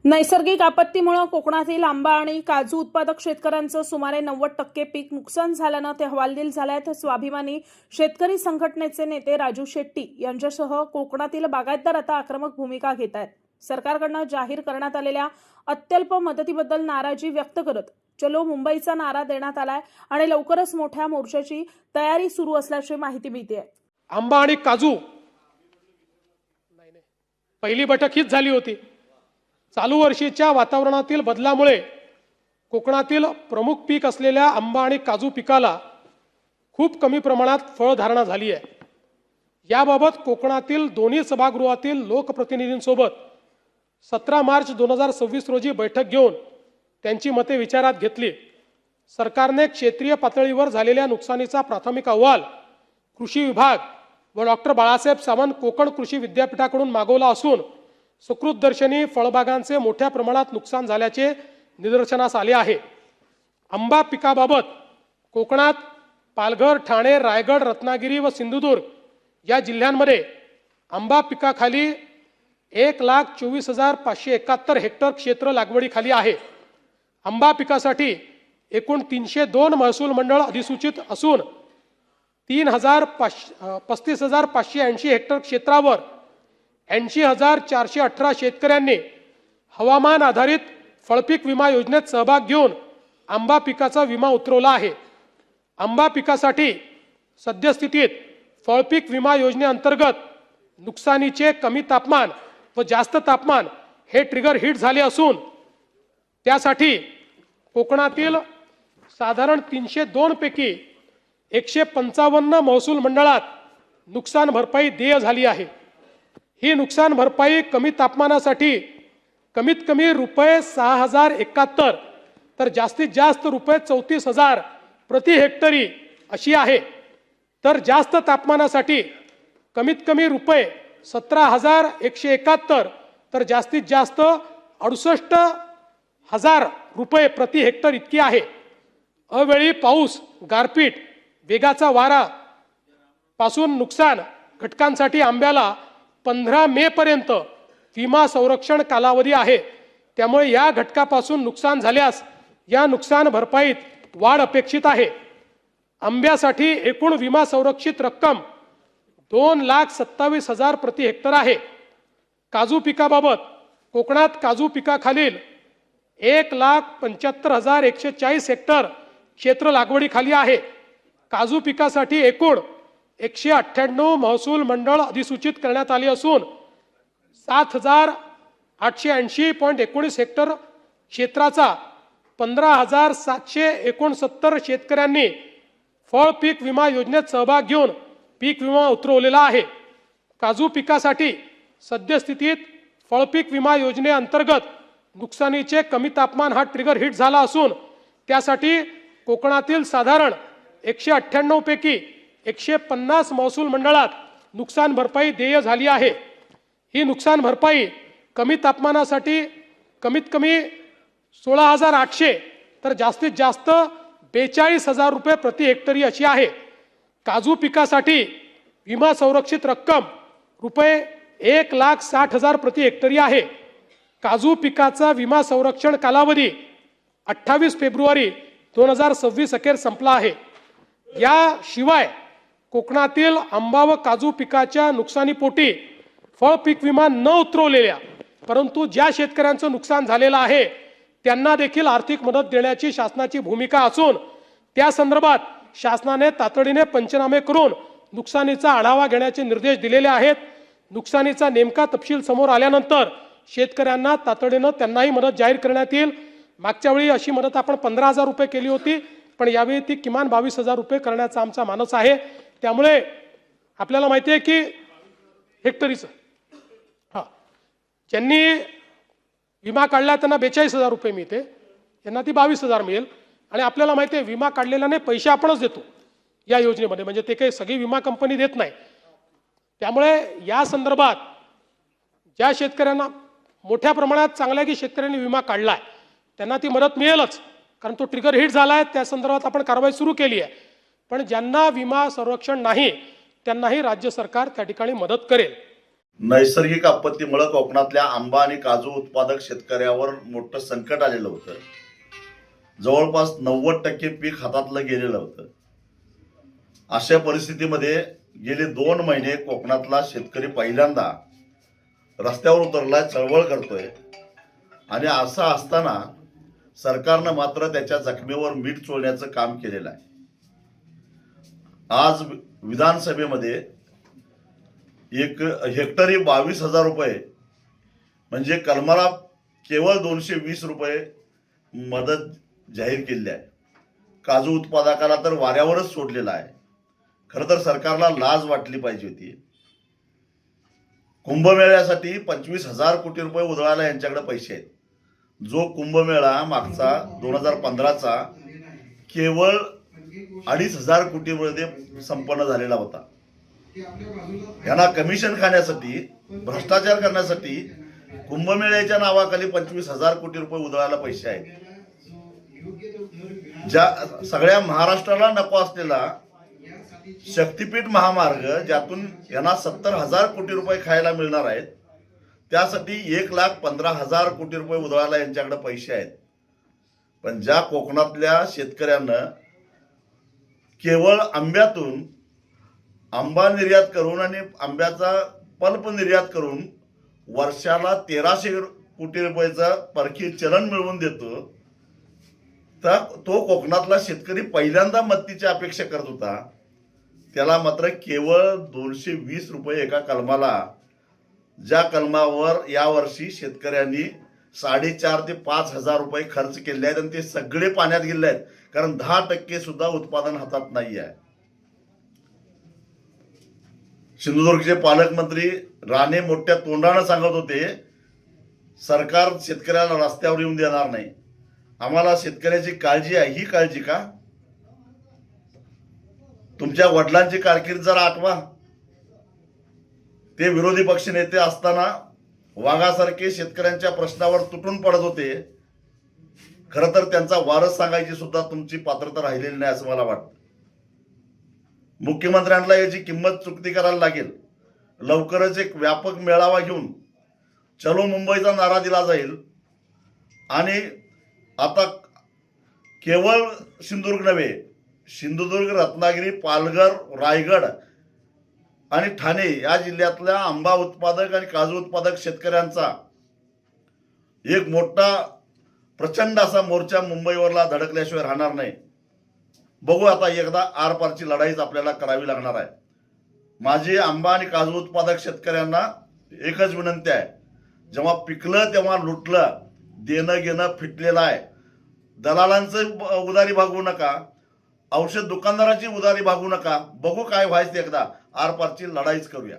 नैसर्गिक आपत्तीमुळे कोकणातील आंबा आणि काजू उत्पादक शेतकऱ्यांचं सुमारे 90% पीक नुकसान झाल्यानं ते हवालदिल झालेत। स्वाभिमानी शेतकरी संघटनेचे नेते राजू शेट्टी यांच्यासह कोकणातील बागायतदार आता आक्रमक भूमिका घेत आहेत। सरकारकडून जाहीर करण्यात आलेल्या अत्यल्प मदतीबद्दल नाराजी व्यक्त करत चलो मुंबईचा नारा देण्यात आलाय आणि लवकरच मोठ्या मोर्चाची तयारी सुरू असल्याची माहिती मिळते। आंबा आणि काजू पहिली बैठक हीच झाली होती। चालू वर्षीच्या वातावरणातील बदलामुळे कोकणातील प्रमुख पीक असलेल्या आंबा आणि काजू पिकाला खूप कमी प्रमाणात फळधारणा झाली आहे। याबाबत कोकणातील दोन्ही सभागृहातील लोकप्रतिनिधींसोबत 17 मार्च 2026 रोजी बैठक घेऊन त्यांची मते विचारात घेतली। सरकारने क्षेत्रीय पातळीवर झालेल्या नुकसानीचा प्राथमिक अहवाल कृषी विभाग व डॉक्टर बाळासाहेब सावंत कोकण कृषी विद्यापीठाकडून मागवला असून सुकृतदर्शनी फळबागांचे मोठ्या प्रमाणात नुकसान झाल्याचे निदर्शनास आले आहे। आंबा पिकाबाबत कोकणात पालघर, ठाणे, रायगड, रत्नागिरी व सिंधुदुर्ग या जिल्ह्यांमध्ये आंबा पिकाखाली 1,24,571 हेक्टर क्षेत्र लागवडीखाली आहे। आंबा पिकासाठी एकूण 302 महसूल मंडळ अधिसूचित असून 35,580 हेक्टर क्षेत्रावर 80,418 शेतकऱ्यांनी हवामान आधारित फळपीक विमा योजनेत सहभाग घेऊन आंबा पिकाचा विमा उतरवला आहे। आंबा पिकासाठी सद्यस्थितीत फळपीक विमा योजनेअंतर्गत नुकसानीचे कमी तापमान व जास्त तापमान हे ट्रिगर हिट झाले असून त्यासाठी कोकणातील साधारण 302 पैकी 155 महसूल मंडळात नुकसान भरपाई देय झाली आहे। ही नुकसान भरपाई कमी तापमानासाठी कमीत कमी रुपये 6,071 तर जास्तीत जास्त रुपये 34,000 प्रति हेक्टरी अशी आहे। तर जास्त तापमानासाठी कमीत कमी रुपये 17,171 तर जास्तीत जास्त 68,000 रुपये प्रति हेक्टर इतकी आहे। अवेळी पाऊस, गारपीट, वेगाचा वारा पासून नुकसान घटकांसाठी आंब्याला 15 मे पर्यंत विमा संरक्षण कालावधी आहे। त्यामुळे या घटकापासून नुकसान झाल्यास या नुकसान भरपाईत वाढ अपेक्षित आहे। आंब्यासाठी एकूण विमा संरक्षित रक्कम 2,27,000 प्रति हेक्टर आहे। काजू पिकाबाबत कोकणात काजू पिकाखालील 1,75,140 हेक्टर क्षेत्र लागवडीखाली आहे। काजू पिकासाठी एकूण 198 महसूल मंडळ अधिसूचित करण्यात आली असून 7,880.19 हेक्टर क्षेत्राचा 15,769 शेतकऱ्यांनी फळ पीक विमा योजनेत सहभाग घेऊन पीक विमा उतरवलेला आहे। काजू पिकासाठी सद्यस्थितीत फळपीक विमा योजनेअंतर्गत नुकसानीचे कमी तापमान हा ट्रिगर हिट झाला असून त्यासाठी कोकणातील साधारण 198 पैकी 150 महसूल मंडळात नुकसान भरपाई देय झाली आहे। ही नुकसान भरपाई कमी तापमानासाठी कमीत कमी 16,800 तर जास्तीत जास्त 42,000 रुपये प्रति हेक्टरी अशी आहे। काजू पिकासाठी विमा संरक्षित रक्कम रुपये 1,60,000 प्रति हेक्टरी आहे। काजू पिकाचा विमा संरक्षण कालावधी 28 फेब्रुवारी 2026 अखेर संपला आहे। याशिवाय कोकणातील आंबा व काजू पिकाच्या नुकसानीपोटी फळ पीक विमा न उतरवलेल्या परंतु ज्या शेतकऱ्यांचं नुकसान झालेलं आहे त्यांना देखील आर्थिक मदत देण्याची शासनाची भूमिका असून त्या संदर्भात शासनाने तातडीने पंचनामे करून नुकसानीचा आढावा घेण्याचे निर्देश दिलेले आहेत। नुकसानीचा नेमका तपशील समोर आल्यानंतर शेतकऱ्यांना तातडीने त्यांनाही मदत जाहीर करण्यात येईल। मागच्या वेळी अशी मदत आपण 15,000 रुपये केली होती, पण यावेळी ती किमान 22,000 रुपये करण्याचा आमचा मानस आहे। त्यामुळे आपल्याला माहिती आहे की हेक्टरीचं ज्यांनी विमा काढला त्यांना 42,000 रुपये मिळते, यांना ती 22,000 मिळेल। आणि आपल्याला माहिती आहे विमा काढलेल्याने पैसे आपणच देतो या योजनेमध्ये, म्हणजे ते काही सगळी विमा कंपनी देत नाही। त्यामुळे या संदर्भात ज्या शेतकऱ्यांना मोठ्या प्रमाणात चांगल्या की शेतकऱ्यांनी विमा काढलाय त्यांना ती मदत मिळेलच, कारण तो ट्रिगर हिट झाला आहे। त्या संदर्भात आपण कारवाई सुरू केली आहे। पण ज्यांना विमा संरक्षण नाही त्यांनाही राज्य सरकार त्या ठिकाणी मदत करेल। नैसर्गिक आपत्तीमुळे कोकणातल्या आंबा आणि काजू उत्पादक शेतकऱ्यावर मोठं संकट आलेलं होतं. जवळपास 90% पीक हातातलं गेलेलं होतं. अशा परिस्थितीमध्ये गेले 2 महिने कोकणातला शेतकरी पहिल्यांदा रस्त्यावर उतरलाय, चळवळ करतोय. आणि असं असताना सरकारनं मात्र त्याच्या जखमेवर मीठ चोळण्याचं काम केलेलं आहे. आज विधानसभेमध्ये एक हेक्टरी 22,000 रुपये म्हणजे कलमाला केवळ 220 रुपये मदत जाहीर केली आहे. काजू उत्पादकाला तर वाऱ्यावरच सोडलेला आहे. खरं तर सरकारला लाज वाटली पाहिजे होती. कुंभमेळ्यासाठी 25,000 कोटी रुपये उधळायला यांच्याकडे पैसे आहेत. जो कुंभमेळा मागचा 2015चा केवळ 2,500 कोटीमध्ये संपन्न झालेला होता. यांना कमिशन खाण्यासाठी, भ्रष्टाचार करण्यासाठी कुंभमेळ्याच्या नावाखाली 25,000 कोटी रुपये उधळायला पैसे आहेत. ज्या सगळ्या महाराष्ट्राला नको असलेला शक्तीपीठ महामार्ग, ज्यातून यांना 70,000 कोटी रुपये खायला मिळणार आहेत, त्यासाठी 1,15,000 कोटी रुपये उधळायला यांच्याकडे पैसे आहेत. पण ज्या कोकणातल्या शेतकऱ्यांना केवळ आंब्यातून आंबा निर्यात करून आणि आंब्याचा पल्प निर्यात करून वर्षाला 1,300 कोटी रुपयाचं परकीय चलन मिळवून देतो, तर तो कोकणातला शेतकरी पहिल्यांदा मदतीची अपेक्षा करत होता. त्याला मात्र केवळ 220 रुपये एका कलमाला, ज्या कलमावर यावर्षी शेतकऱ्यांनी 4,500 ते 5,000 रुपये खर्च केले आहेत आणि ते सगळे पाण्यात गेले आहेत. कारण 10% सुद्धा उत्पादन हातात नाही आहे. सिंधुदुर्गचे पालकमंत्री राणे मोठ्या तोंडानं सांगत होते, सरकार शेतकऱ्याला रस्त्यावर येऊन देणार नाही. आम्हाला शेतकऱ्याची काळजी आहे. ही काळजी का? तुमच्या वडिलांची कारकीर्द जरा आठवा. ते विरोधी पक्ष नेते असताना वाघासारखे शेतकऱ्यांच्या प्रश्नावर तुटून पडत होते. खरं तर त्यांचा वारस सांगायची सुद्धा तुमची पात्रता राहिलेली नाही असं मला वाटतं. मुख्यमंत्र्यांना याची किंमत चुकती करायला लागेल. लवकरच एक व्यापक मेळावा घेऊन चलो मुंबईचा नारा दिला जाईल. आणि आता केवळ सिंधुदुर्ग नव्हे, सिंधुदुर्ग, रत्नागिरी, पालघर, रायगड आणि ठाणे या जिल्ह्यातल्या आंबा उत्पादक आणि काजू उत्पादक शेतकऱ्यांचा एक मोठा प्रचंड असा मोर्चा मुंबईवरला धडकल्याशिवाय राहणार नाही. बघू आता एकदा आरपारची लढाईच आपल्याला करावी लागणार आहे. माझी आंबा आणि काजू उत्पादक शेतकऱ्यांना एकच विनंती आहे, जेव्हा पिकलं तेव्हा लुटलं. देणं घेणं फिटलेलं आहे. दलालांचं उदारी भागवू नका, औषध दुकानदाराची उदारी भागवू नका. बघू काय व्हायचं, एकदा आरपारची लढाईच करूया.